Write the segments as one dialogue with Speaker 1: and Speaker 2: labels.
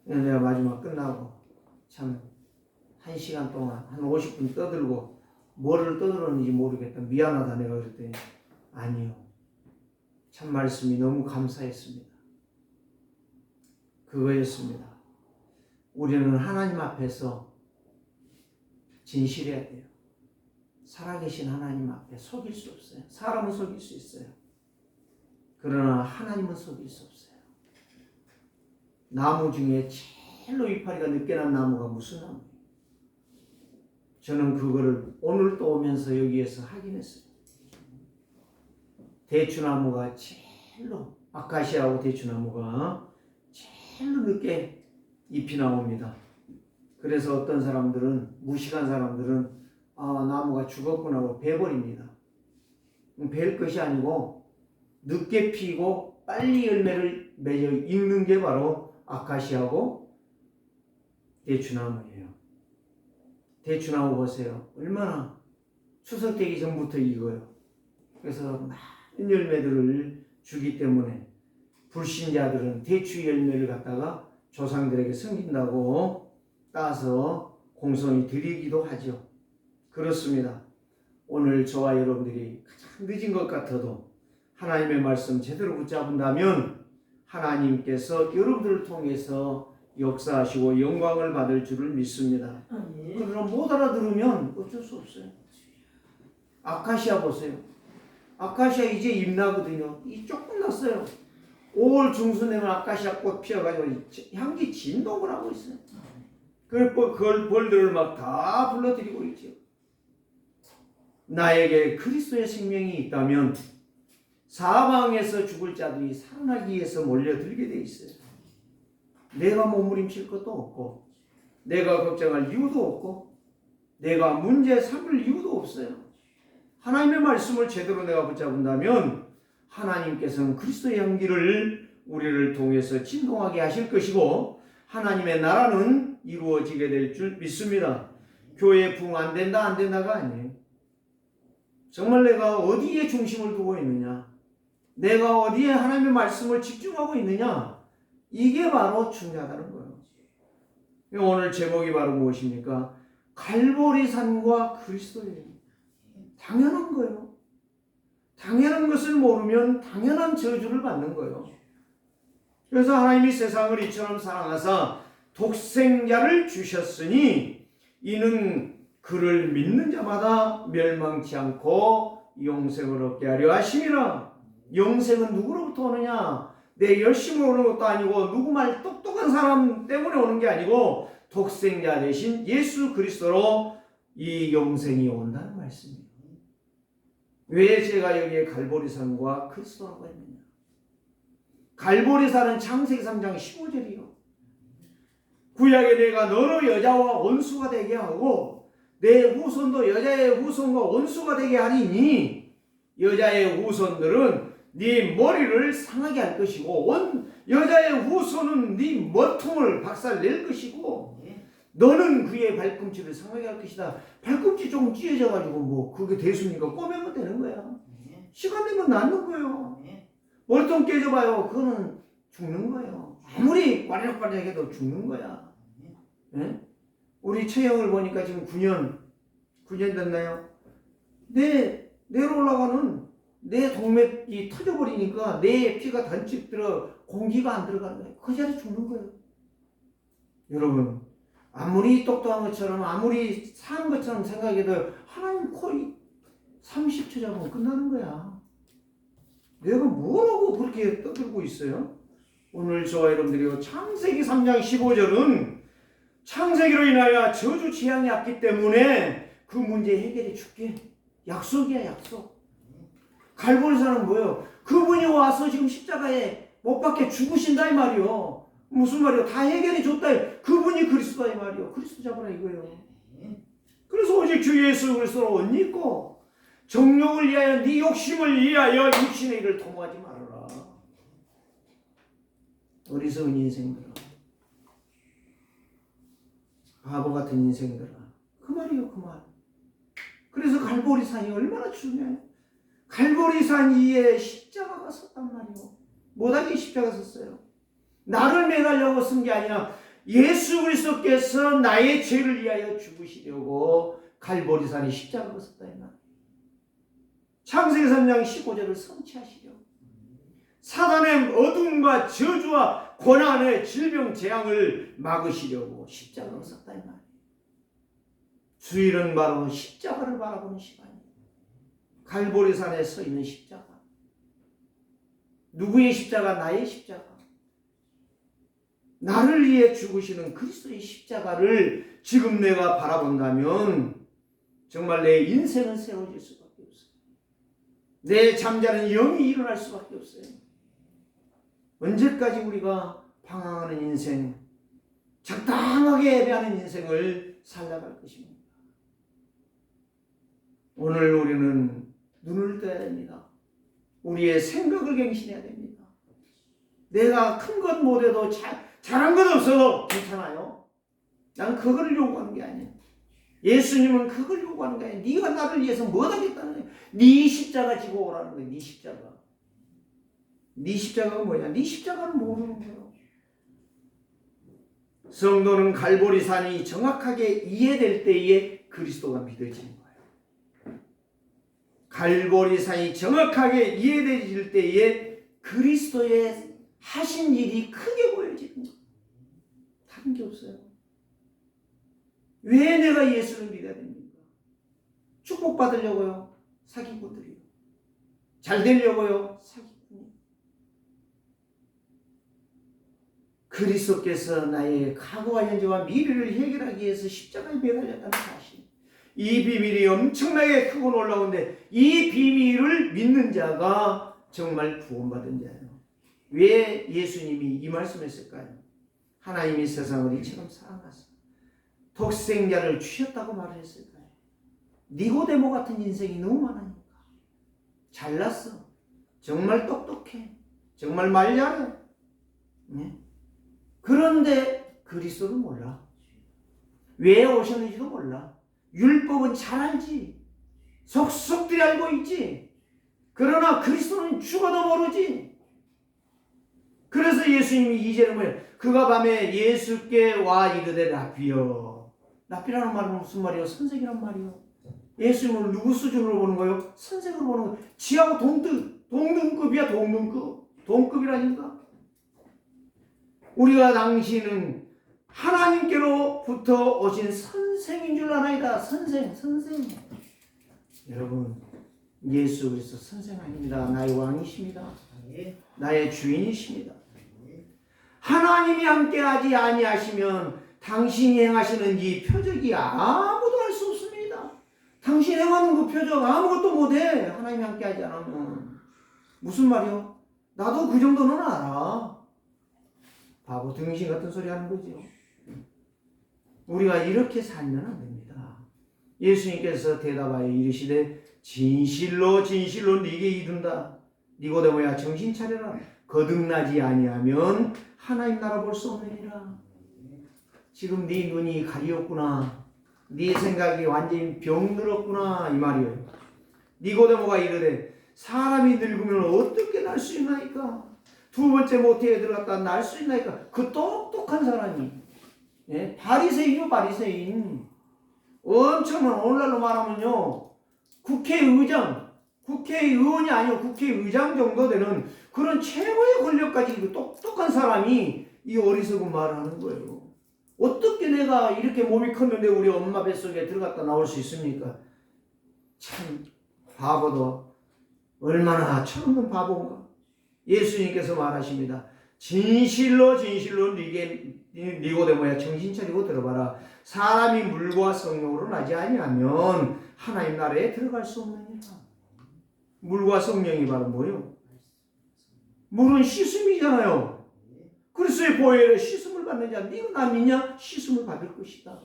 Speaker 1: 내가 마지막 끝나고 참 1시간 동안 한 50분 떠들고 뭐를 떠들었는지 모르겠다. 미안하다 내가 그랬더니 아니요. 참 말씀이 너무 감사했습니다. 그거였습니다. 우리는 하나님 앞에서 진실해야 돼요. 살아계신 하나님 앞에 속일 수 없어요. 사람은 속일 수 있어요. 그러나 하나님은 속일 수 없어요. 나무 중에 제일로 이파리가 늦게 난 나무가 무슨 나무예요? 저는 그거를 오늘 또 오면서 여기에서 확인했어요. 대추나무가 제일로, 아카시아하고 대추나무가 제일로 늦게 잎이 나옵니다. 그래서 어떤 사람들은, 무식한 사람들은 나무가 죽었구나 하고 베버립니다. 벨 것이 아니고 늦게 피고 빨리 열매를 맺어 익는 게 바로 아카시아하고 대추나무예요. 대추나무 보세요. 얼마나 추석 되기 전부터 익어요. 그래서 많은 열매들을 주기 때문에 불신자들은 대추 열매를 갖다가 조상들에게 섬긴다고 따서 공손히 드리기도 하죠. 그렇습니다. 오늘 저와 여러분들이 가장 늦은 것 같아도 하나님의 말씀 제대로 붙잡은다면 하나님께서 여러분들을 통해서 역사하시고 영광을 받을 줄을 믿습니다. 그러나 못 알아들으면 어쩔 수 없어요. 아카시아 보세요. 아카시아 이제 잎 나거든요. 이 조금 났어요. 5월 중순 되면 아카시아 꽃 피어가지고 향기 진동을 하고 있어요. 그걸 벌들을 막 다 불러들이고 있죠. 나에게 그리스도의 생명이 있다면 사방에서 죽을 자들이 살아나기 위해서 몰려들게 돼 있어요. 내가 몸부림칠 것도 없고 내가 걱정할 이유도 없고 내가 문제 삼을 이유도 없어요. 하나님의 말씀을 제대로 내가 붙잡은다면 하나님께서는 그리스도의 향기를 우리를 통해서 진동하게 하실 것이고 하나님의 나라는 이루어지게 될 줄 믿습니다. 교회 부흥 안 된다가 아니에요. 정말 내가 어디에 중심을 두고 있느냐, 내가 어디에 하나님의 말씀을 집중하고 있느냐, 이게 바로 중요하다는 거예요. 오늘 제목이 바로 무엇입니까? 갈보리산과 그리스도예요. 당연한 거예요. 당연한 것을 모르면 당연한 저주를 받는 거예요. 그래서 하나님이 세상을 이처럼 사랑하사 독생자를 주셨으니 이는 그를 믿는 자마다 멸망치 않고 영생을 얻게 하려 하심이라. 영생은 누구로부터 오느냐? 내 열심으로 오는 것도 아니고 누구 말 똑똑한 사람 때문에 오는 게 아니고 독생자 대신 예수 그리스도로 이 영생이 온다는 말씀이에요. 왜 제가 여기에 갈보리산과 그리스도라고 했느냐? 갈보리산은 창세기 3장 15절이요. 구약에 내가 너로 여자와 원수가 되게 하고 내 후손도 여자의 후손과 원수가 되게 하리니 여자의 후손들은 네 머리를 상하게 할 것이고 여자의 후손은 네 머통을 박살낼 것이고 너는 그의 발꿈치를 상하게 할 것이다. 발꿈치 조금 찢어져가지고 뭐 그게 대수니까 꼬매면 되는 거야. 시간 되면 낫는 거예요. 머리통 깨져봐요. 그거는 죽는 거예요. 아무리 빠르락빠르락 해도 죽는 거야. 우리 처형을 보니까 지금 9년 됐나요? 내로 올라가는 내 동맥이 터져버리니까 내 피가 단축 들어 공기가 안 들어가는 거예요. 그 자리에 죽는 거예요. 여러분, 아무리 똑똑한 것처럼 아무리 사는 것처럼 생각해도 하나님 코이 30초 잡으면 끝나는 거야. 내가 뭐라고 그렇게 떠들고 있어요? 오늘 저와 여러분들이 창세기 3장 15절은 창세기로 인하여 저주 재앙이 왔기 때문에 그 문제 해결해 줄게. 약속이야, 약속. 갈보리산은 뭐예요? 그분이 와서 지금 십자가에 못 박혀 죽으신다 이 말이요. 무슨 말이요? 다 해결해 줬다. 그분이 그리스도다 이 말이요. 그리스도 잡으라 이거예요. 그래서 오직 주 예수 그리스도로 옷 입고 정욕을 위하여 네 욕심을 위하여 육신의 일을 도모하지 말아라. 어리석은 인생들아, 바보 같은 인생들아, 그 말이요, 그 말. 그래서 갈보리산이 얼마나 중요해요. 갈보리산 위에 십자가가 섰단 말이요. 못하게 십자가 섰어요. 나를 매달려고 쓴 게 아니라 예수 그리스도께서 나의 죄를 위하여 죽으시려고 갈보리산에 십자가를 졌다 이 말. 창세기 3장 15절을 성취하시려 사단의 어둠과 저주와 고난의 질병 재앙을 막으시려고 십자가를 졌다 이 말. 주일은 바로 십자가를 바라보는 시간이에요. 갈보리산에 서 있는 십자가. 누구의 십자가? 나의 십자가. 나를 위해 죽으시는 그리스도의 십자가를 지금 내가 바라본다면 정말 내 인생은 세워질 수밖에 없어요. 내 잠자는 영이 일어날 수밖에 없어요. 언제까지 우리가 방황하는 인생, 적당하게 예배하는 인생을 살아갈 것입니다. 오늘 우리는 눈을 떠야 됩니다. 우리의 생각을 갱신해야 됩니다. 내가 큰 것 못해도 잘한 것 없어도 괜찮아요. 난 그걸 요구하는 게 아니에요. 예수님은 그걸 요구하는 게 아니에요. 네가 나를 위해서 뭐 하겠다는 거예요. 네 십자가 지고 오라는 거예요. 네 십자가. 네 십자가가 뭐냐? 네 십자가는 모르는 거예요. 성도는 갈보리산이 정확하게 이해될 때에 그리스도가 믿어지는 거예요. 갈보리산이 정확하게 이해될 때에 그리스도의 하신 일이 크게 보여지는 거예요. 다른 게 없어요. 왜 내가 예수를 믿어야 됩니까? 축복받으려고요? 사기꾼들이요. 잘 되려고요? 사기꾼이요. 그리스도께서 나의 과거와 현재와 미래를 해결하기 위해서 십자가에 매달렸다는 사실. 이 비밀이 엄청나게 크고 놀라운데 이 비밀을 믿는 자가 정말 구원받은 자예요. 왜 예수님이 이 말씀했을까요? 하나님이 세상을 이처럼 사랑하사 독생자를 주셨다고 말을 했을까요? 니고데모 같은 인생이 너무 많으니까. 잘났어. 정말 똑똑해. 정말 말 잘해. 네? 그런데 그리스도를 몰라. 왜 오셨는지도 몰라. 율법은 잘 알지. 속속들이 알고 있지. 그러나 그리스도는 죽어도 모르지. 그래서 예수님이 2절에 뭐예요? 그가 밤에 예수께 와 이르되 랍비여. 랍비라는 말은 무슨 말이에요? 선생이란 말이에요. 예수님을 누구 수준으로 보는 거예요? 선생으로 보는 거예요. 지하고 동등급이야. 동급이라니까. 우리가 당신은 하나님께로부터 오신 선생인 줄 아나이다. 선생. 여러분, 예수 그리스도 선생 아닙니다. 나의 왕이십니다. 나의 주인이십니다. 하나님이 함께하지 아니하시면 당신이 행하시는 이 표적이 아무도 알 수 없습니다. 당신 행하는 그 표적 아무것도 못해. 하나님이 함께하지 않으면. 무슨 말이요? 나도 그 정도는 알아. 바보 등신 같은 소리 하는 거죠. 우리가 이렇게 살면 안 됩니다. 예수님께서 대답하여 이르시되 진실로 네게 이른다. 니고데모야 정신 차려라. 거듭나지 아니하면 하나님 나라 볼 수 없느니라. 지금 네 눈이 가리었구나. 네 생각이 완전히 병들었구나 이 말이에요. 니고데모가 이르되 사람이 늙으면 어떻게 날 수 있나이까? 두 번째 모태에 들어갔다 날 수 있나이까? 그 똑똑한 사람이 바리새인이요. 바리새인. 엄청난 오늘날로 말하면요. 국회의원이 아니고 국회의장 정도 되는 그런 최고의 권력까지 그 똑똑한 사람이 이 어리석은 말을 하는 거예요. 어떻게 내가 이렇게 몸이 컸는데 우리 엄마 뱃속에 들어갔다 나올 수 있습니까? 참 바보도 얼마나 철없는 바보인가. 예수님께서 말하십니다. 진실로 니고데모야 정신 차리고 들어봐라. 사람이 물과 성령으로 나지 아니하면 하나님 나라에 들어갈 수 없느니라. 물과 성령이 바로 뭐예요? 물은 씻음이잖아요. 그리스도의 보혈에 씻음을 받는 자, 네가 나 믿냐? 씻음을 받을 것이다.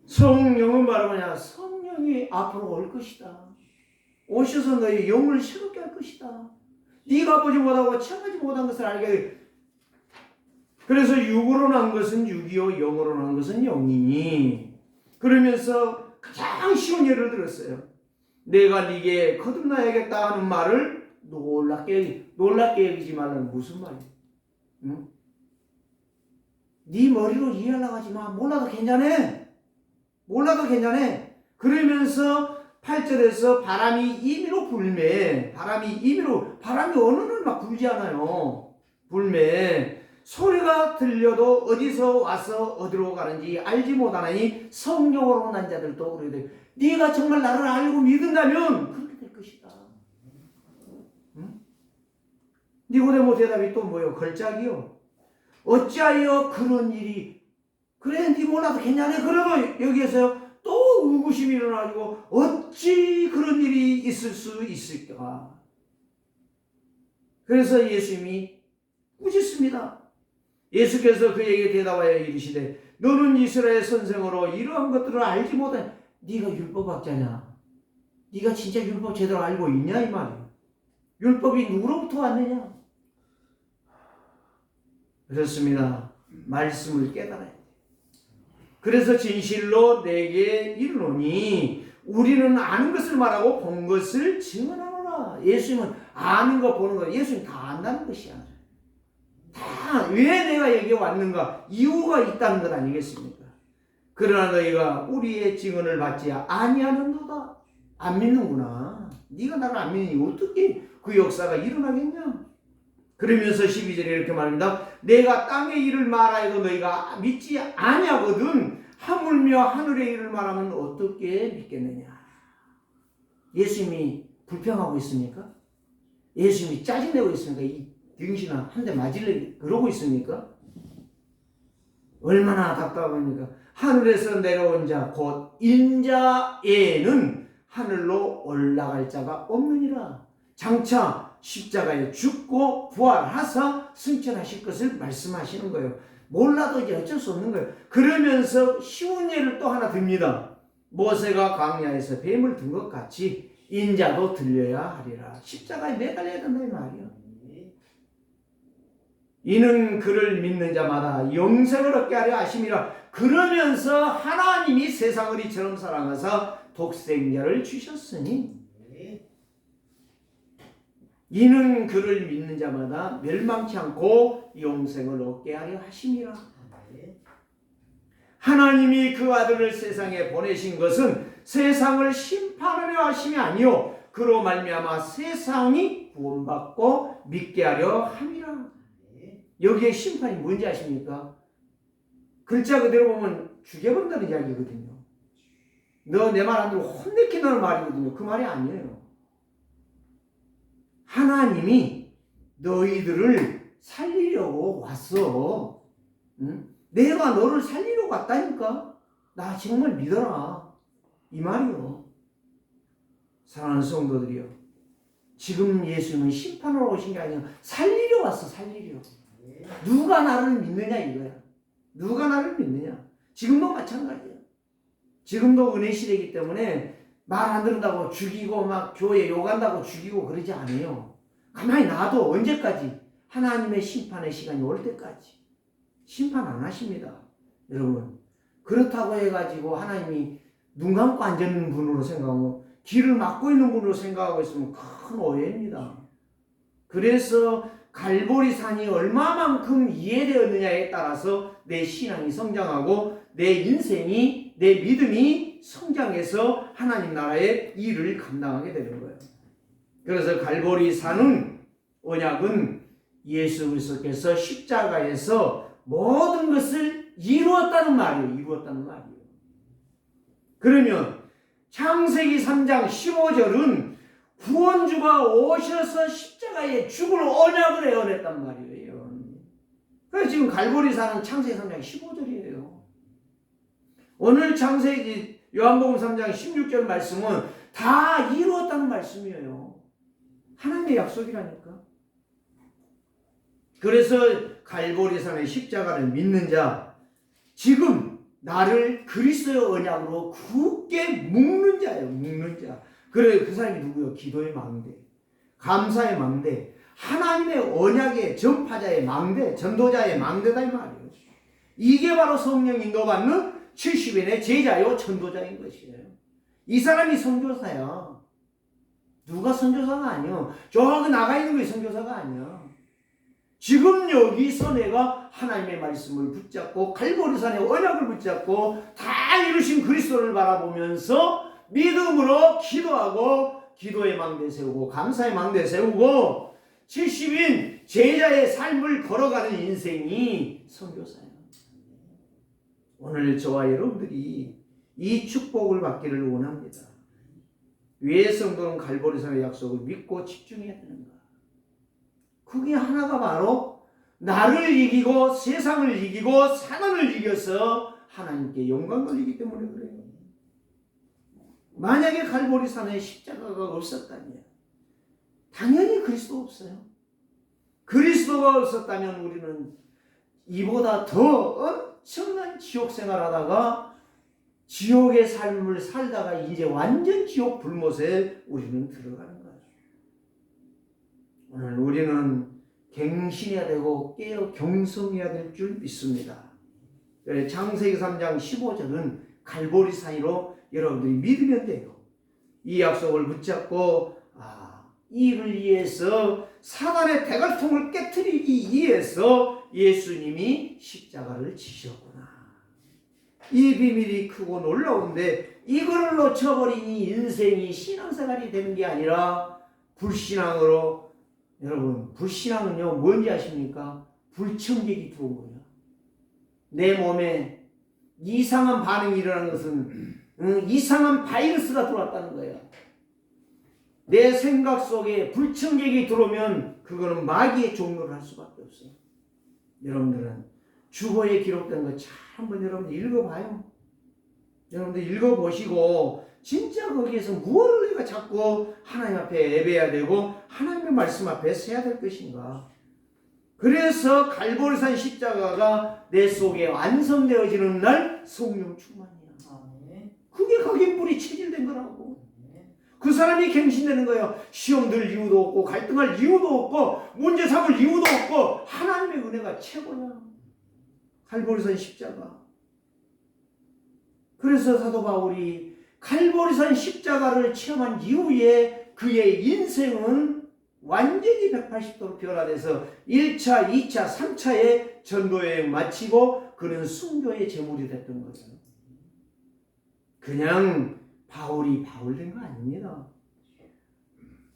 Speaker 1: 성령은 바로 뭐냐? 성령이 앞으로 올 것이다. 오셔서 너의 영을 새롭게 할 것이다. 네가 보지 못하고 체험하지 못한 것을 알게 돼. 그래서 육으로 난 것은 육이요 영으로 난 것은 영이니. 그러면서 가장 쉬운 예를 들었어요. 내가 네게 거듭나야겠다 하는 말을 놀랍게 여기지 말라는 무슨 말이에요? 응? 네 머리로 이해하려고 하지 마. 몰라도 괜찮아. 몰라도 괜찮아. 그러면서 8절에서 바람이 임의로 불매. 바람이 어느 날 막 불지 않아요. 불매. 소리가 들려도 어디서 와서 어디로 가는지 알지 못하나니 성령으로 난 자들도 그러게 돼. 네가 정말 나를 알고 믿는다면 그렇게 될 것이다. 응? 니고데모 대답이 또 뭐요? 걸작이요. 어찌하여 그런 일이 그래 니 몰라도 괜찮아. 그래도 여기에서 또 의구심이 일어나고 어찌 그런 일이 있을 수 있을까? 그래서 예수님이 꾸짖습니다. 예수께서 그에게 대답하여 이르시되 너는 이스라엘 선생으로 이러한 것들을 알지 못하냐. 네가 율법학자냐? 네가 진짜 율법 제대로 알고 있냐 이 말이야. 율법이 누구로부터 왔느냐? 그렇습니다. 말씀을 깨달아야 돼. 그래서 진실로 내게 이르노니 우리는 아는 것을 말하고 본 것을 증언하노라. 예수님은 아는 거 보는 거 예수님 다 안다는 것이야. 다 왜 내가 여기 왔는가 이유가 있다는 것 아니겠습니까? 그러나 너희가 우리의 증언을 받지 아니하는도다. 안 믿는구나. 네가 나를 안 믿으니 어떻게 그 역사가 일어나겠냐? 그러면서 12절에 이렇게 말합니다. 내가 땅의 일을 말하여도 너희가 믿지 아니하거든 하물며 하늘의 일을 말하면 어떻게 믿겠느냐? 예수님이 불평하고 있습니까? 예수님이 짜증내고 있습니까? 이 등신아 한 대 맞을래 그러고 있습니까? 얼마나 답답합니까? 하늘에서 내려온 자 곧 인자에는 하늘로 올라갈 자가 없느니라. 장차 십자가에 죽고 부활하사 승천하실 것을 말씀하시는 거예요. 몰라도 이제 어쩔 수 없는 거예요. 그러면서 쉬운 예를 또 하나 듭니다. 모세가 광야에서 뱀을 든 것 같이 인자도 들려야 하리라. 십자가에 매달려야 된다 이 말이야. 이는 그를 믿는 자마다 영생을 얻게 하려 하심이라. 그러면서 하나님이 세상을 이처럼 사랑하사 독생자를 주셨으니 이는 그를 믿는 자마다 멸망치 않고 영생을 얻게 하려 하심이라. 하나님이 그 아들을 세상에 보내신 것은 세상을 심판하려 하심이 아니요 그로 말미암아 세상이 구원받고 믿게 하려 함이라. 여기에 심판이 뭔지 아십니까? 글자 그대로 보면 죽여버린다는 이야기거든요. 너 내 말 안 들으면 혼내킨다는 말이거든요. 그 말이 아니에요. 하나님이 너희들을 살리려고 왔어. 응? 내가 너를 살리려고 왔다니까. 나 정말 믿어라. 이 말이요. 사랑하는 성도들이요. 지금 예수님은 심판하러 오신 게 아니라 살리려 왔어. 살리려. 누가 나를 믿느냐 이거야. 누가 나를 믿느냐. 지금도 마찬가지야. 지금도 은혜 시대이기 때문에 말 안 듣는다고 죽이고 막 교회 욕한다고 죽이고 그러지 않아요. 가만히 놔둬. 언제까지? 하나님의 심판의 시간이 올 때까지. 심판 안 하십니다. 여러분. 그렇다고 해가지고 하나님이 눈 감고 앉아있는 분으로 생각하고 길을 막고 있는 분으로 생각하고 있으면 큰 오해입니다. 그래서 갈보리 산이 얼마만큼 이해되었느냐에 따라서 내 신앙이 성장하고 내 인생이 내 믿음이 성장해서 하나님 나라의 일을 감당하게 되는 거예요. 그래서 갈보리 산은 언약은 예수 그리스도께서 십자가에서 모든 것을 이루었다는 말이에요. 이루었다는 말이에요. 그러면 창세기 3장 15절은 구원주가 오셔서 십자가에 죽을 언약을 에워냈단 말이에요. 그래서 지금 갈보리산은 창세기 3장 15절이에요. 오늘 창세기 요한복음 3장 16절 말씀은 다 이루었다는 말씀이에요. 하나님의 약속이라니까. 그래서 갈보리산의 십자가를 믿는 자, 지금 나를 그리스도의 언약으로 굳게 묶는 자예요. 묶는 자. 그래 그 사람이 누구요? 기도의 망대, 감사의 망대, 하나님의 언약의 전파자의 망대, 전도자의 망대다 이 말이에요. 이게 바로 성령 인도받는 70인의 제자요 전도자인 것이에요. 이 사람이 선교사야. 누가 선교사가 아니야. 저기 나가 있는 게 선교사가 아니야. 지금 여기서 내가 하나님의 말씀을 붙잡고 갈보리산의 언약을 붙잡고 다 이루신 그리스도를 바라보면서 믿음으로 기도하고 기도의 망대 세우고 감사의 망대 세우고 70인 제자의 삶을 걸어가는 인생이 선교사예요. 오늘 저와 여러분들이 이 축복을 받기를 원합니다. 왜 성도는 갈보리산의 약속을 믿고 집중해야 되는가? 그게 하나가 바로 나를 이기고 세상을 이기고 사단을 이겨서 하나님께 영광 돌리기 때문에 그래요. 만약에 갈보리산에 십자가가 없었다면 당연히 그리스도 없어요. 그리스도가 없었다면 우리는 이보다 더 엄청난 지옥 생활하다가 지옥의 삶을 살다가 이제 완전 지옥 불못에 우리는 들어가는 거예요. 오늘 우리는 갱신해야 되고 깨어 경성해야 될 줄 믿습니다. 창세기 3장 15절은 갈보리산으로 여러분들이 믿으면 돼요. 이 약속을 붙잡고 이를 위해서 사단의 대갈통을 깨트리기 위해서 예수님이 십자가를 지셨구나. 이 비밀이 크고 놀라운데 이걸 놓쳐버리니 인생이 신앙생활이 되는 게 아니라 불신앙으로. 여러분, 불신앙은요 뭔지 아십니까? 불청객이 들어온 거예요. 내 몸에 이상한 반응이 일어나는 것은 이상한 바이러스가 들어왔다는 거예요. 내 생각 속에 불청객이 들어오면 그거는 마귀의 종로를 할 수밖에 없어요. 여러분들은 주보에 기록된 거 한번 여러분 읽어봐요. 여러분들 읽어보시고 진짜 거기에서 무엇을 내가 자꾸 하나님 앞에 예배해야 되고 하나님의 말씀 앞에 서야 될 것인가. 그래서 갈보리산 십자가가 내 속에 완성되어지는 날 성령 충만이야. 그게 각인불이 체질된 거라고. 그 사람이 갱신되는 거예요. 시험 들 이유도 없고 갈등할 이유도 없고 문제 삼을 이유도 없고 하나님의 은혜가 최고야. 갈보리산 십자가. 그래서 사도 바울이 갈보리산 십자가를 체험한 이후에 그의 인생은 완전히 180도로 변화돼서 1차, 2차, 3차의 전도여행 마치고 그는 순교의 제물이 됐던 거예요. 그냥 바울이 바울된 거 아닙니다.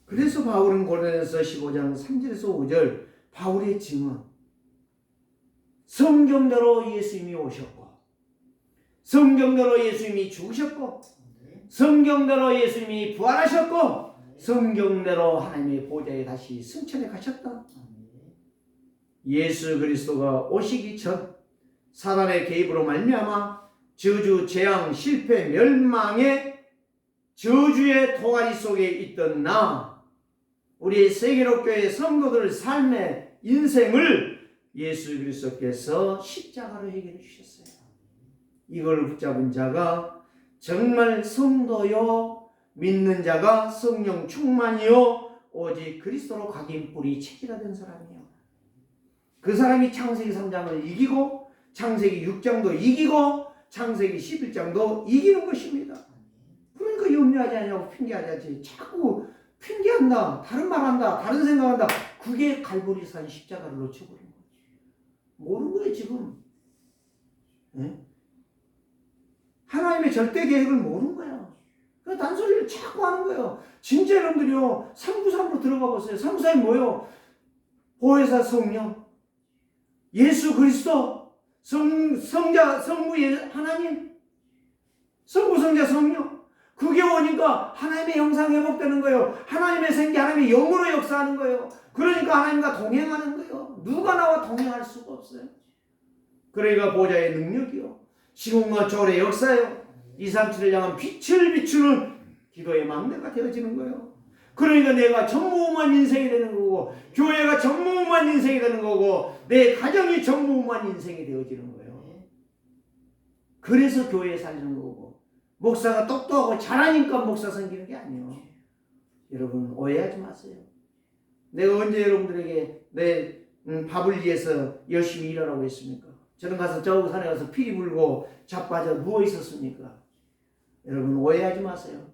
Speaker 1: 그래서 바울은 고린도전서 15장 3절에서 5절 바울의 증언, 성경대로 예수님이 오셨고 성경대로 예수님이 죽으셨고 성경대로 예수님이 부활하셨고 성경대로 하나님의 보좌에 다시 승천해 가셨다. 예수 그리스도가 오시기 전 사단의 개입으로 말미암아 저주, 재앙, 실패, 멸망의 저주의 도가니 속에 있던 우리 세계로교회 성도들 삶의 인생을 예수 그리스도께서 십자가로 해결해 주셨어요. 이걸 붙잡은 자가 정말 성도요 믿는 자가 성령 충만이요 오직 그리스도로 각인뿔이 체질화된 사람이요. 그 사람이 창세기 3장을 이기고 창세기 6장도 이기고 창세기 11장도 이기는 것입니다. 그러니까 염려하지 않냐고 핑계하지. 자꾸 핑계한다, 다른 말한다, 다른 생각한다. 그게 갈보리산 십자가를 놓쳐버린 거지. 모르는 거예요 지금. 네? 하나님의 절대 계획을 모르는 거야. 그 단소리를 자꾸 하는 거예요. 진짜 여러분들이요 393으로 들어가 보세요. 393이 뭐예요? 보혜사 성령, 예수 그리스도, 성자, 성부 하나님, 성부, 성자, 성령. 그게 오니까 하나님의 형상 회복되는 거예요. 하나님의 생기, 하나님의 영으로 역사하는 거예요. 그러니까 하나님과 동행하는 거예요. 누가 나와 동행할 수가 없어요. 그러니까 보좌의 능력이요, 시공과 초월의 역사요, 237을 향한 빛을 비추는 기도의 막내가 되어지는 거예요. 그러니까 내가 전무후무한 인생이 되는 거고 교회가 전무후무한 인생이 되는 거고 내 가정이 전무후무한 인생이 되어지는 거예요. 그래서 교회에 살리는 거고 목사가 똑똑하고 잘하니까 목사 섬기는 게 아니에요. 여러분 오해하지 마세요. 내가 언제 여러분들에게 내 밥을 위해서 열심히 일하라고 했습니까? 저는 가서 저 산에 가서 피리 불고 자빠져 누워 있었습니까? 여러분 오해하지 마세요.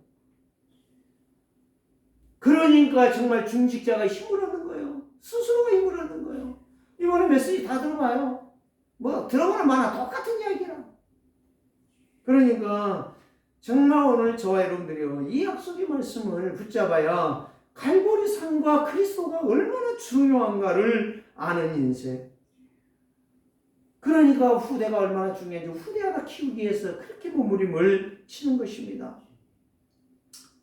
Speaker 1: 그러니까 정말 중직자가 힘을 얻는 거예요. 스스로가 힘을 얻는 거예요. 이번에 메시지 다 들어봐요. 뭐 들어보는 만화 똑같은 이야기라. 그러니까 정말 오늘 저와 여러분들이요, 이 약속의 말씀을 붙잡아야 갈보리산과 그리스도가 얼마나 중요한가를 아는 인생. 그러니까 후대가 얼마나 중요한지 후대 하나 키우기 위해서 그렇게 몸부림을 치는 것입니다.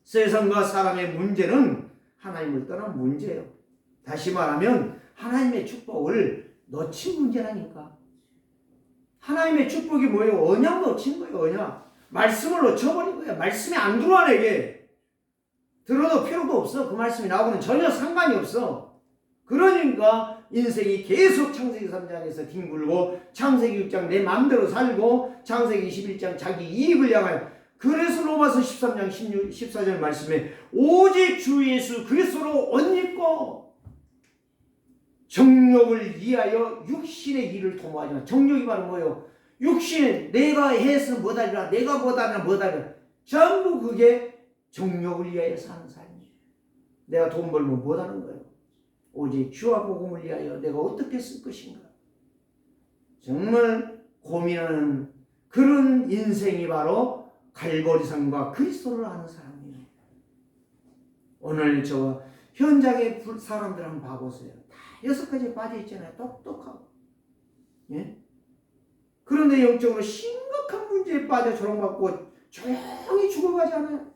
Speaker 1: 세상과 사람의 문제는 하나님을 떠난 문제예요. 다시 말하면 하나님의 축복을 놓친 문제라니까. 하나님의 축복이 뭐예요? 언약 놓친 거예요. 언약. 말씀을 놓쳐버린 거예요. 말씀이 안 들어와 내게. 들어도 필요도 없어. 그 말씀이 나하고는 전혀 상관이 없어. 그러니까 인생이 계속 창세기 3장에서 뒹굴고 창세기 6장 내 마음대로 살고 창세기 21장 자기 이익을 향하여, 그래서 로마서 13장 14절 말씀에 오직 주 예수 그리스도로 옷 입고 정욕을 위하여 육신의 일을 도모하지 마. 정욕이 바로 뭐예요? 육신, 내가 해서 뭐다리라, 내가 뭐다리라. 전부 그게 정욕을 위하여 사는 삶이에요. 내가 돈 벌면 뭐하는 거예요? 오직 주와 복음을 위하여 내가 어떻게 쓸 것인가. 정말 고민하는 그런 인생이 바로 갈보리산과 그리스도를 아는 사람이에요. 오늘 저와 현장의 사람들 한번 봐보세요. 다 6가지에 빠져있잖아요. 똑똑하고. 예? 그런데 영적으로 심각한 문제에 빠져 조롱받고 조용히 죽어가지 않아요.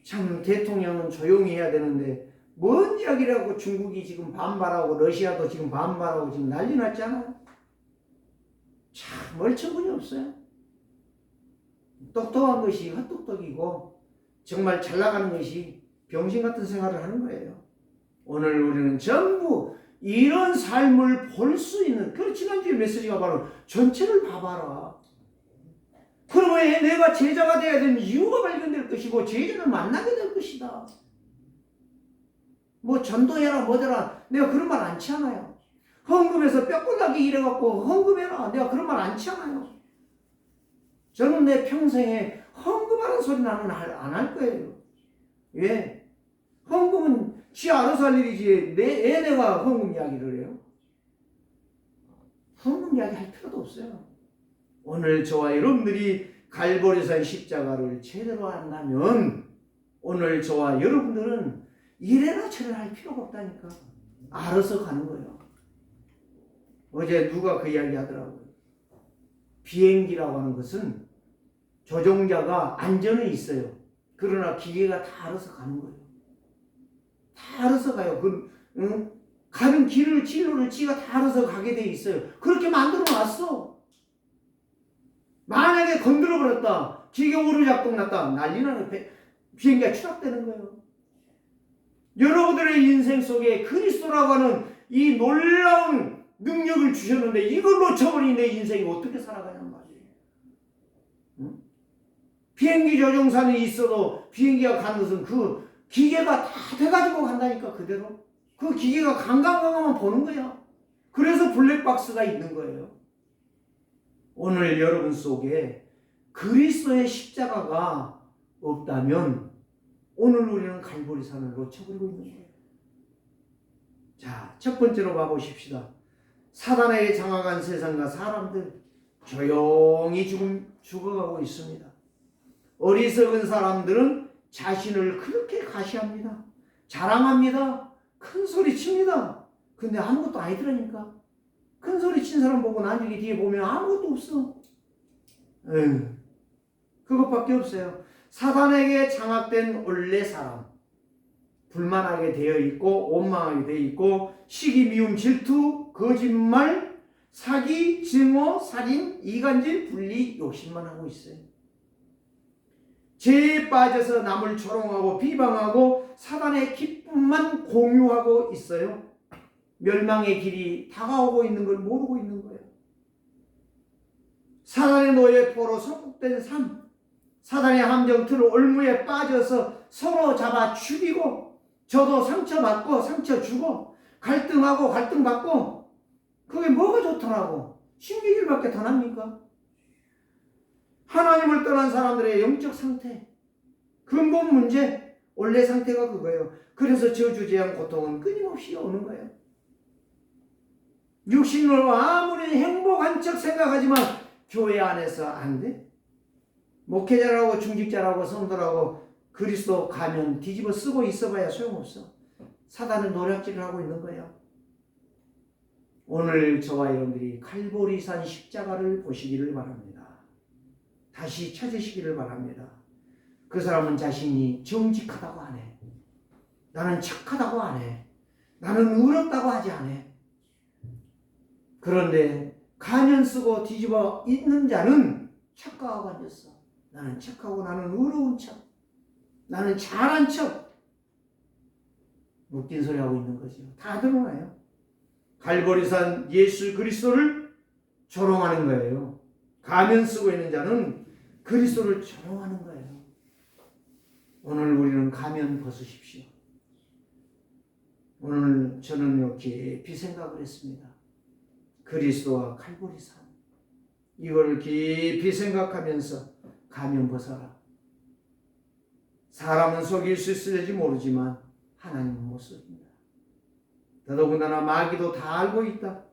Speaker 1: 참 대통령은 조용히 해야 되는데 뭔 이야기를 하고 중국이 지금 반발하고 러시아도 지금 반발하고 지금 난리 났잖아요. 참 멀쩡분이 없어요. 똑똑한 것이 헛똑똑이고 정말 잘 나가는 것이 병신 같은 생활을 하는 거예요. 오늘 우리는 전부 이런 삶을 볼 수 있는, 그 지난주에 메시지가 바로 전체를 봐봐라. 그러면 내가 제자가 되어야 되는 이유가 발견될 것이고 제자를 만나게 될 것이다. 뭐 전도해라 뭐더라 내가 그런 말 않지 않아요. 헌금해서 뼈골나게 일해갖고 헌금해라 내가 그런 말 않지 않아요. 저는 내 평생에 헌금하는 소리 나는 안 할 거예요. 왜? 헌금은 지 알아서 할 일이지 내가 헌금 이야기를 해요. 헌금 이야기 할 필요도 없어요. 오늘 저와 여러분들이 갈보리산 십자가를 제대로 한다면 오늘 저와 여러분들은 이래라 저래라 할 필요가 없다니까. 알아서 가는 거예요. 어제 누가 그 이야기 하더라고요. 비행기라고 하는 것은 조종자가 안전은 있어요. 그러나 기계가 다 알아서 가는 거예요. 다 알아서 가요. 가는 길을 진로를 지가 다 알아서 가게 돼 있어요. 그렇게 만들어 놨어. 만약에 건드려 버렸다, 기계 오류작동 났다, 난리 나는 비행기가 추락되는 거예요. 여러분들의 인생 속에 그리스도라고 하는 이 놀라운 능력을 주셨는데 이걸 놓쳐버린 내 인생이 어떻게 살아가냔 말이에요. 응? 비행기 조종사는 있어도 비행기가 가는 것은 그 기계가 다 돼가지고 간다니까. 그대로 그 기계가 강강강하면 보는 거야. 그래서 블랙박스가 있는 거예요. 오늘 여러분 속에 그리스도의 십자가가 없다면 오늘 우리는 갈보리산을 놓쳐버리고 있는 거예요. 자, 첫 번째로 봐보십시다. 사단에게 장악한 세상과 사람들 조용히 죽어가고 있습니다. 어리석은 사람들은 자신을 그렇게 가시합니다. 자랑합니다. 큰 소리 칩니다. 근데 아무것도 아니더라니까. 큰 소리 친 사람 보고 나중에 뒤에 보면 아무것도 없어. 그것밖에 없어요. 사단에게 장악된 원래 사람, 불만하게 되어 있고 원망하게 되어 있고 시기, 미움, 질투, 거짓말, 사기, 증오, 살인, 이간질, 분리, 욕심만 하고 있어요. 죄에 빠져서 남을 조롱하고 비방하고 사단의 기쁨만 공유하고 있어요. 멸망의 길이 다가오고 있는 걸 모르고 있는 거예요. 사단의 노예포로 속국된 삶, 사단의 함정틀 올무에 빠져서 서로 잡아 죽이고 저도 상처받고 상처 주고 갈등하고 갈등받고 그게 뭐가 좋더라고. 신기질밖에 더 납니까? 하나님을 떠난 사람들의 영적 상태, 근본 문제, 원래 상태가 그거예요. 그래서 저주, 재앙, 고통은 끊임없이 오는 거예요. 육신으로 아무리 행복한 척 생각하지만 교회 안에서 안 돼. 목회자라고 중직자라고 성도라고 그리스도 가면 뒤집어 쓰고 있어봐야 소용없어. 사단은 노략질을 하고 있는 거야. 오늘 저와 여러분들이 칼보리산 십자가를 보시기를 바랍니다. 다시 찾으시기를 바랍니다. 그 사람은 자신이 정직하다고 안 해. 나는 착하다고 안 해. 나는 의롭다고 하지 않아. 그런데 가면 쓰고 뒤집어 있는 자는 착각하고 앉았어. 나는 착하고 나는 의로운 척. 나는 잘한 척. 웃긴 소리 하고 있는 거죠. 다 드러나요. 갈보리산 예수 그리스도를 조롱하는 거예요. 가면 쓰고 있는 자는 그리스도를 조롱하는 거예요. 오늘 우리는 가면 벗으십시오. 오늘 저는 깊이 생각을 했습니다. 그리스도와 갈보리산. 이걸 깊이 생각하면서 가면 벗어라. 사람은 속일 수 있을지 모르지만 하나님은 못 속입니다. 더더군다나 마귀도 다 알고 있다.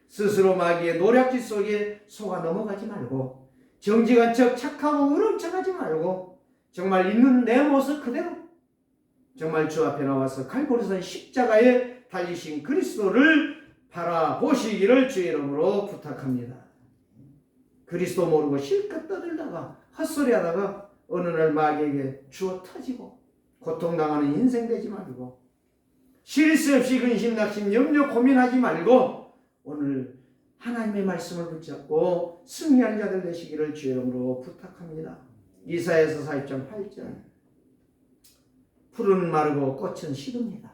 Speaker 1: 스스로 마귀의 노략질 속에 속아 넘어가지 말고 정직한 척 착하고 의로운 척 하지 말고 정말 있는 내 모습 그대로 정말 주 앞에 나와서 갈보리산 십자가에 달리신 그리스도를 바라보시기를 주의 이름으로 부탁합니다. 그리스도 모르고 실컷 떠들다가 헛소리하다가 어느 날 마귀에게 주워 터지고 고통당하는 인생 되지 말고 쉴 새 없이 근심, 낙심, 염려, 고민하지 말고 오늘 하나님의 말씀을 붙잡고 승리하는 자들 되시기를 주의 이름으로 부탁합니다. 이사야서 4장 8절 풀은 마르고 꽃은 시듭니다.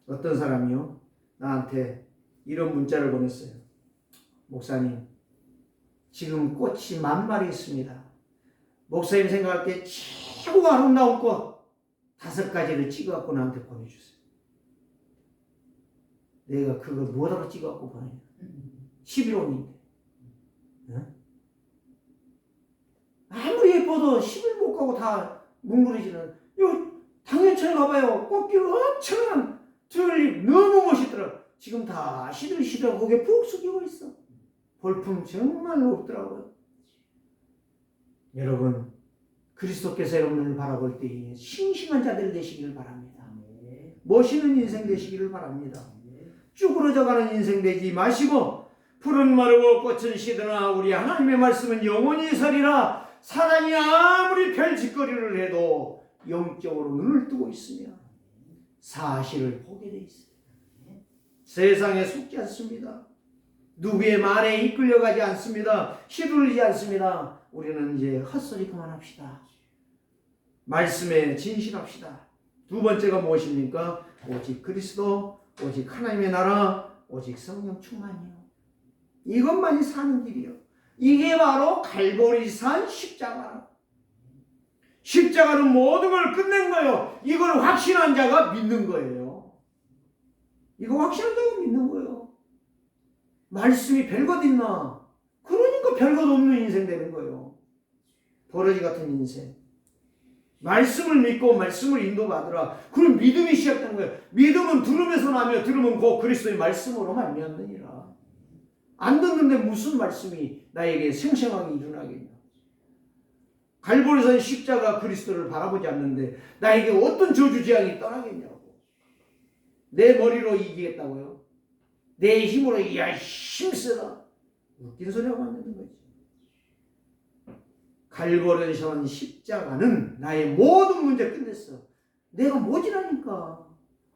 Speaker 1: 어떤 사람이요? 나한테 이런 문자를 보냈어요. 목사님, 지금 꽃이 만발이 있습니다. 목사님 생각할 때 최고 아름다운 꽃 5가지를 찍어갖고 나한테 보내주세요. 내가 그걸 뭐라고 찍어갖고 보내냐? 11원인데. 응? 아무리 예뻐도 10일 못 가고 다 뭉그러지는. 요 당연천에 가봐요. 꽃길 엄청난 튤립 너무 멋있더라. 지금 다 시들시들 고개 푹 숙이고 있어. 볼품 정말 없더라고요. 여러분, 그리스도께서 여러분을 바라볼 때 싱싱한 자들 되시기를 바랍니다. 멋있는 인생 되시기를 바랍니다. 쭈그러져가는 인생 되지 마시고 푸른 마르고 꽃은 시드나 우리 하나님의 말씀은 영원히 서리라. 사단이 아무리 별짓거리를 해도 영적으로 눈을 뜨고 있으며 사실을 보게 돼 있어요. 세상에 속지 않습니다. 누구의 말에 이끌려가지 않습니다. 휘둘리지 않습니다. 우리는 이제 헛소리 그만합시다. 말씀에 진실합시다. 두 번째가 무엇입니까? 오직 그리스도, 오직 하나님의 나라, 오직 성령 충만이요. 이것만이 사는 길이요. 이게 바로 갈보리산 십자가. 십자가는 모든 걸 끝낸 거예요. 이걸 확신한 자가 믿는 거예요. 이거 확신한 자가 믿는 거예요. 말씀이 별것 있나? 그러니까 별것 없는 인생 되는 거예요. 버러지 같은 인생. 말씀을 믿고 말씀을 인도받으라. 그럼 믿음이 시작되는 거예요. 믿음은 들음에서 나며 들음은 곧 그리스도의 말씀으로 말미암느니라. 안 듣는데 무슨 말씀이 나에게 생생하게 일어나겠냐. 갈보리산 십자가 그리스도를 바라보지 않는데 나에게 어떤 저주재앙이 떠나겠냐고. 내 머리로 이기겠다고요? 내 힘으로 이야 힘쓰다. 웃긴 소리 하고 있는 거지. 갈보리산 십자가는 나의 모든 문제 끝냈어. 내가 모질하니까,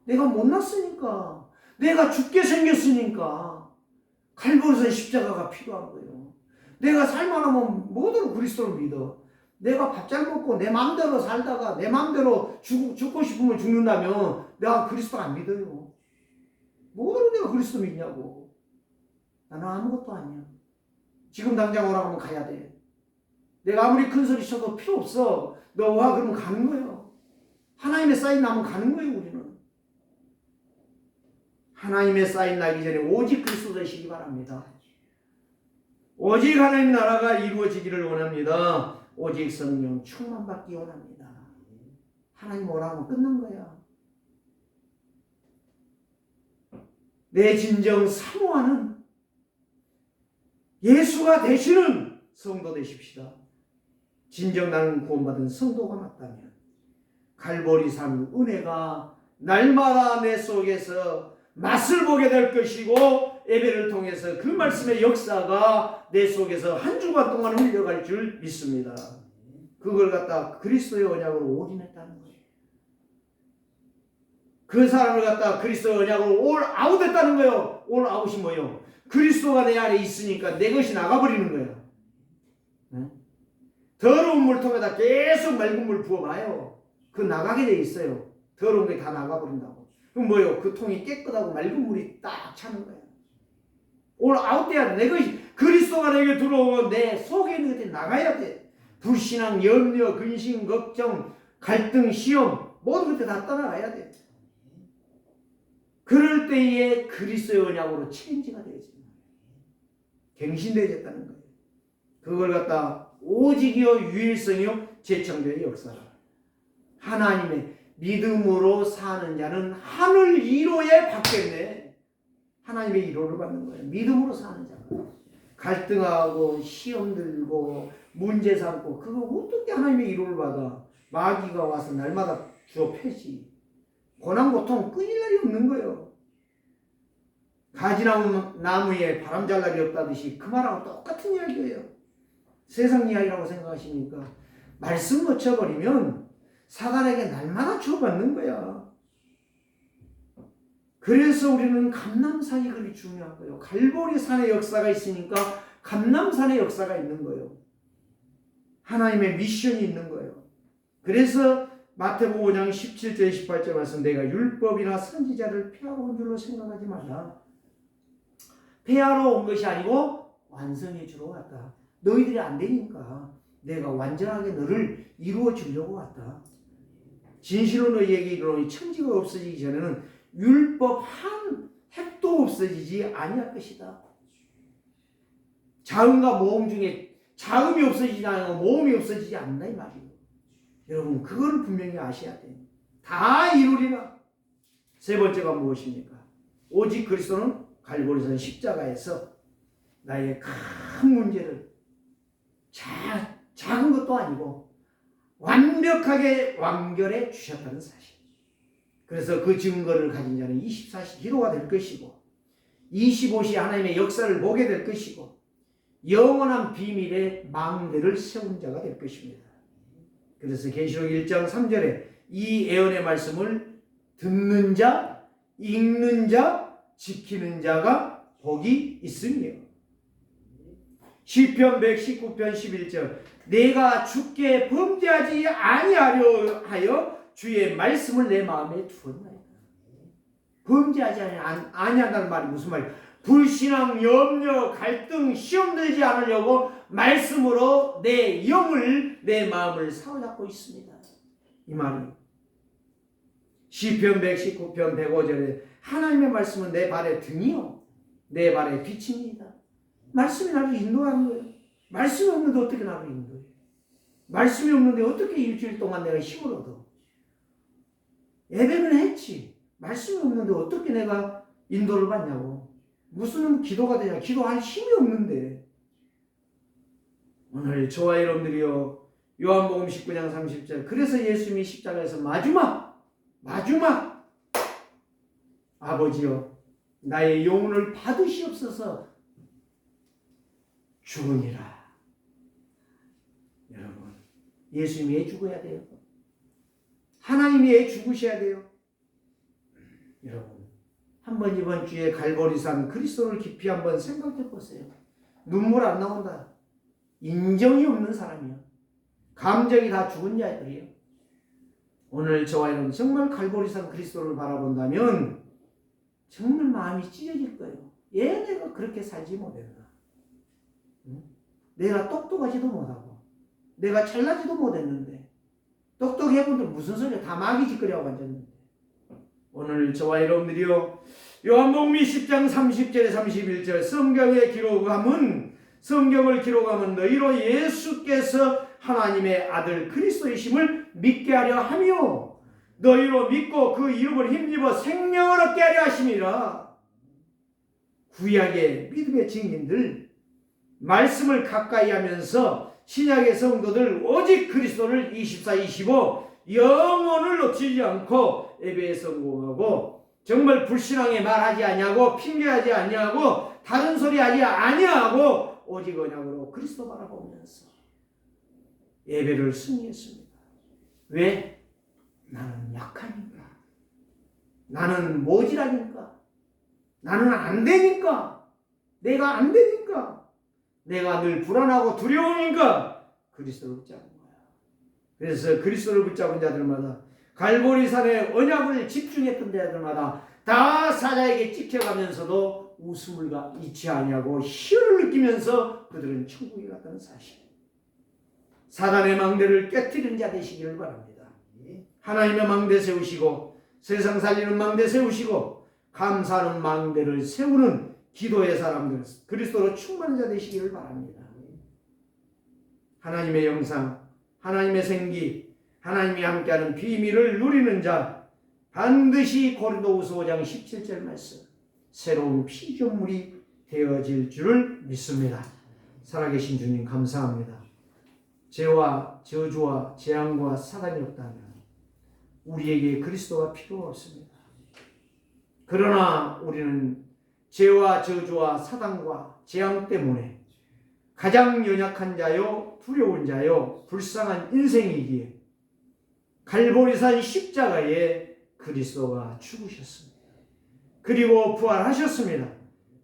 Speaker 1: 내가 못났으니까, 내가 죽게 생겼으니까 갈보리산 십자가가 필요한 거예요. 내가 살만하면 뭐든 그리스도를 믿어. 내가 밥 잘 먹고 내 마음대로 살다가 내 마음대로 죽고 싶으면 죽는다면 내가 그리스도 안 믿어요. 뭐로 내가 그리스도 믿냐고. 나는 아무것도 아니야. 지금 당장 오라고 하면 가야 돼. 내가 아무리 큰 소리 쳐도 필요 없어. 너 와 그러면 가는 거예요. 하나님의 사인 나면 가는 거예요. 우리는. 하나님의 사인 나기 전에 오직 그리스도 되시기 바랍니다. 오직 하나님의 나라가 이루어지기를 원합니다. 오직 성령 충만받기 원합니다. 하나님 오라고 하면 끝난 거야. 내 진정 사모하는 예수가 되시는 성도 되십시다. 진정 나는 구원받은 성도가 맞다면 갈보리산 은혜가 날마다 내 속에서 맛을 보게 될 것이고, 예배를 통해서 그 말씀의 역사가 내 속에서 한 주간 동안 흘려갈 줄 믿습니다. 그걸 갖다 그리스도의 언약으로 올인했다는 거예요. 그 사람을 갖다 그리스도의 언약으로 올 아웃했다는 거예요. 올 아웃이 뭐예요? 그리스도가 내 안에 있으니까 내 것이 나가버리는 거예요. 네? 더러운 물통에다 계속 맑은 물 부어봐요. 그 나가게 돼 있어요. 더러운 게 다 나가버린다고. 그럼 뭐예요? 그 통이 깨끗하고 맑은 물이 딱 차는 거예요. 올 아웃돼야 돼. 내 것이 그리스도가 내게 들어오면 내 속에 있는 것들이 나가야 돼. 불신앙, 염려, 근심, 걱정, 갈등, 시험 모든 것들 다 떠나가야 돼. 그럴 때에 그리스도의 언약으로 체인지가 되어지는 거예요. 갱신되어졌다는 거예요. 그걸 갖다 오직이요 유일성이요 재창조의 역사라. 하나님의 믿음으로 사는 자는 하늘 1호에 받겠네. 하나님의 1호를 받는 거예요. 믿음으로 사는 자가. 갈등하고 시험 들고 문제 삼고 그거 어떻게 하나님의 1호를 받아. 마귀가 와서 날마다 주어 패지. 고난 고통 끊일 날이 없는 거예요. 가지나무에 바람 잘 날이 없다듯이 그 말하고 똑같은 이야기예요. 세상 이야기라고 생각하시니까 말씀 놓쳐버리면 사단에게 날마다 주어받는 거야. 그래서 우리는 감람산이 그리 중요한 거예요. 갈보리산의 역사가 있으니까 감람산의 역사가 있는 거예요. 하나님의 미션이 있는 거예요. 그래서 마태복음 5장 17절 18절 말씀, 내가 율법이나 선지자를 폐하러 온 줄로 생각하지 말라. 폐하러 온 것이 아니고 완성해 주러 왔다. 너희들이 안 되니까 내가 완전하게 너를 이루어 주려고 왔다. 진실로 너희에게 이르노니 천지가 없어지기 전에는 율법 한 획도 없어지지 아니할 것이다. 자음과 모음 중에 자음이 없어지지 않고 모음이 없어지지 않는다 이 말이에요. 여러분 그걸 분명히 아셔야 돼요. 다 이루리라. 세 번째가 무엇입니까? 오직 그리스도는 갈보리산 십자가에서 나의 큰 문제를 작은 것도 아니고 완벽하게 완결해 주셨다는 사실. 그래서 그 증거를 가진 자는 24시 기도가 될 것이고 25시 하나님의 역사를 보게 될 것이고 영원한 비밀의 망대를 세운 자가 될 것입니다. 그래서 계시록 1장 3절에 이 예언의 말씀을 듣는 자, 읽는 자, 지키는 자가 복이 있으며, 시편 119편 11절 내가 주께 범죄하지 아니하려 하여 주의 말씀을 내 마음에 두었나이다. 범죄하지 아니한다는 말이 무슨 말이에요? 불신앙, 염려, 갈등, 시험 들지 않으려고 말씀으로 내 영을, 내 마음을 사로잡고 있습니다. 이 말이 시편 119편 105절에 하나님의 말씀은 내 발의 등이요 내 발의 빛입니다. 말씀이 나를 인도하는 거예요. 말씀이 없는데 어떻게 나를 인도해? 말씀이 없는데 어떻게 일주일 동안 내가 힘을 얻어? 예배는 했지. 말씀이 없는데 어떻게 내가 인도를 받냐고. 무슨 기도가 되냐. 기도할 힘이 없는데. 오늘 저와 여러분들이요. 요한복음 19장 30절 그래서 예수님이 십자가에서 마지막 아버지여 나의 영혼을 받으시옵소서 죽으니라. 여러분 예수님이 왜 죽어야 돼요? 하나님이 왜 죽으셔야 돼요? 여러분 한번 이번 주에 갈보리산 그리스도를 깊이 한번 생각해 보세요. 눈물 안 나온다. 인정이 없는 사람이야. 감정이 다 죽은 자들이에요. 오늘 저와 여러분 정말 갈보리산 그리스도를 바라본다면 정말 마음이 찢어질 거예요. 왜 내가 그렇게 살지 못했나? 내가 똑똑하지도 못하고 내가 잘나지도 못했는데 똑똑해본들 무슨 소리야. 다 마귀짓거리하고 앉았는데 오늘 저와 여러분들이요 요한복음 10장 30절에 31절 성경을 기록하면 너희로 예수께서 하나님의 아들 그리스도이심을 믿게 하려 하며 너희로 믿고 그 이름을 힘입어 생명을 얻게 하려 하심이라. 구약의 믿음의 증인들, 말씀을 가까이 하면서 신약의 성도들 오직 그리스도를 24-25 영혼을 놓치지 않고 예배에 성공하고 정말 불신앙에 말하지 아니하고 핑계하지 아니하고 다른 소리 하지 아니하고 오직 언약으로 그리스도 바라보면서 예배를 승리했습니다. 왜? 나는 약하니까. 나는 모질하니까. 나는 안 되니까. 내가 안 되니까. 내가 늘 불안하고 두려우니까 그리스도를 붙잡은 거야. 그래서 그리스도를 붙잡은 자들마다 갈보리산의 언약을 집중했던 자들마다 다 사자에게 찍혀가면서도 웃음을 잊지 아니하고 희열을 느끼면서 그들은 천국에 갔다는 사실. 사단의 망대를 깨뜨리는 자 되시기를 바랍니다. 하나님의 망대 세우시고 세상 살리는 망대 세우시고 감사하는 망대를 세우는 기도의 사람들, 그리스도로 충만한 자 되시기를 바랍니다. 하나님의 영상, 하나님의 생기, 하나님이 함께하는 비밀을 누리는 자, 반드시 고린도후서 5장 17절 말씀, 새로운 피조물이 되어질 줄을 믿습니다. 살아계신 주님 감사합니다. 죄와 저주와 재앙과 사단이 없다면 우리에게 그리스도가 필요가 없습니다. 그러나 우리는 죄와 저주와 사단과 재앙 때문에 가장 연약한 자요, 두려운 자요, 불쌍한 인생이기에 갈보리산 십자가에 그리스도가 죽으셨습니다. 그리고 부활하셨습니다.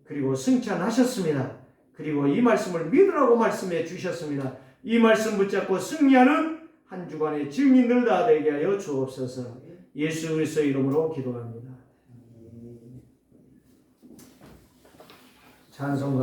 Speaker 1: 그리고 승천하셨습니다. 그리고 이 말씀을 믿으라고 말씀해 주셨습니다. 이 말씀 붙잡고 승리하는 한 주간의 증인들 다 되게 하여 주옵소서. 예수 그리스도의 이름으로 기도합니다. 찬송가